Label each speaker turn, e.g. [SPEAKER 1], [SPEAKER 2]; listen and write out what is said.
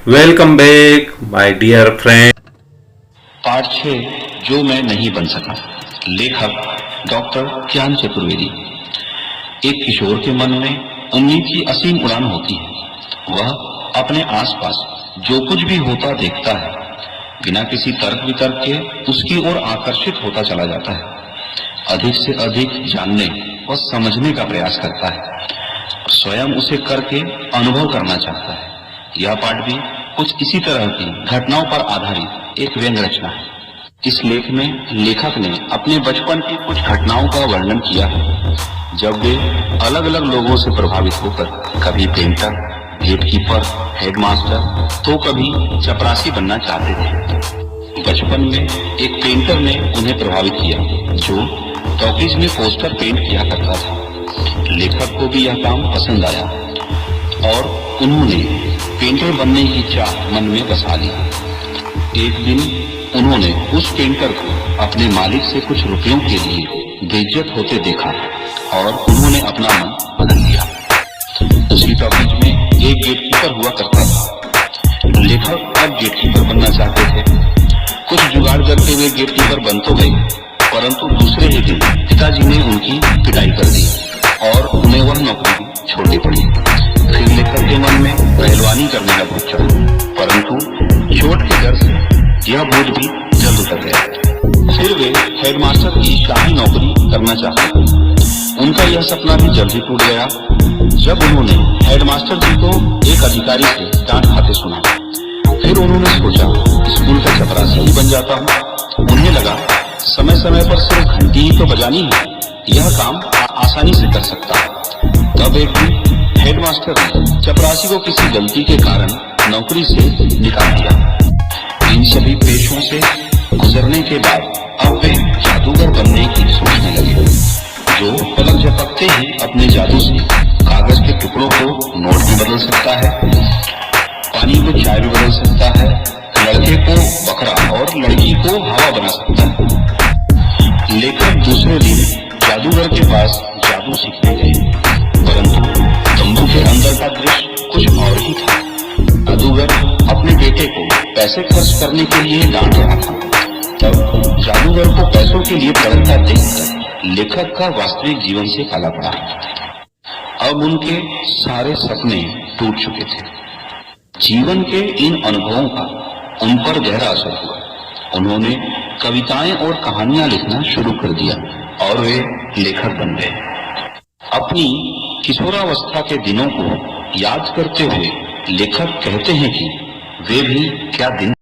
[SPEAKER 1] Welcome back my dear friend.
[SPEAKER 2] Part 6 जो मैं नहीं बन सका। लेखक डॉक्टर ज्ञान चतुर्वेदी। एक किशोर के मन में उम्मीद की असीम उड़ान होती है। वह अपने आसपास जो कुछ भी होता देखता है, बिना किसी तर्क वितर्क के उसकी ओर आकर्षित होता चला जाता है। अधिक से अधिक जानने और समझने का प्रयास करता है, स्वयं उसे करके अनुभव करना चाहता है। यह पाठ भी कुछ इसी तरह की घटनाओं पर आधारित एक व्यंग्य रचना है। इस लेख में लेखक ने अपने बचपन की कुछ घटनाओं का वर्णन किया है, जब वे अलग अलग लोगों से प्रभावित होकर कभी पेंटर, गेटकीपर, हेडमास्टर तो कभी चपरासी बनना चाहते थे। बचपन में एक पेंटर ने उन्हें प्रभावित किया जो टॉकीज में पोस्टर पेंट किया करता था। लेखक को भी यह काम पसंद आया और उन्होंने पेंटर बनने की चाह मन में बसा ली। एक दिन उन्होंने उस पेंटर को अपने मालिक से कुछ रुपयों के लिए बेइज्जत होते देखा और उन्होंने अपना मन बदल लिया। उसी टॉकीज में एक गेटकीपर हुआ करता था। लेखक अब गेटकीपर बनना चाहते थे। कुछ जुगाड़ करके वे गेटकीपर बन तो गए, परंतु दूसरे ही दिन पिताजी ने उनकी पिटाई कर दी और उन्हें वह नौकरी छोड़नी पड़ी। फिर लेखक के मन में पहलवानी करने का बोझ चढ़ा, परंतु चोट के डर से यह बोझ भी जल्द उतर गया। फिर वे हेडमास्टर की शाही नौकरी करना चाहते थे। उनका यह सपना भी जल्द ही टूट गया जब उन्होंने हेडमास्टर जी को एक अधिकारी से डांट खाते सुना। फिर उन्होंने सोचा स्कूल का चपरासी ही बन जाता हूँ। उन्हें लगा समय समय पर सिर्फ घंटी ही तो बजानी है, यह काम आसानी से कर सकता है। तब एक दिन हेडमास्टर ने चपरासी को किसी गलती के कारण नौकरी से निकाल दिया। इन सभी पेशों से गुजरने के बाद अब वे जादूगर बनने की सोचने लगे, जो पलक झपकते ही अपने जादू से कागज के टुकड़ों को नोट भी बदल सकता है, पानी को चाय भी बदल सकता है, लड़के को बकरा और लड़की को हवा बना सकता है। लेखक दूसरे दिन जादूगर के पास जादू सीखने गए, परंतु तंबू के अंदर का दृश्य कुछ और ही था। जादूगर अपने बेटे को पैसे खर्च करने के लिए डांट रहा था। तब जादूगर को पैसों के लिए तड़पता देखकर लेखक का वास्तविक जीवन से काला पड़ा। अब उनके सारे सपने टूट चुके थे। जीवन के इन अनुभवों का उन पर गहरा असर हुआ। उन्होंने कविताएं और कहानियां लिखना शुरू कर दिया और वे लेखक बन गए। अपनी किशोरावस्था के दिनों को याद करते हुए लेखक कहते हैं कि वे भी क्या दिन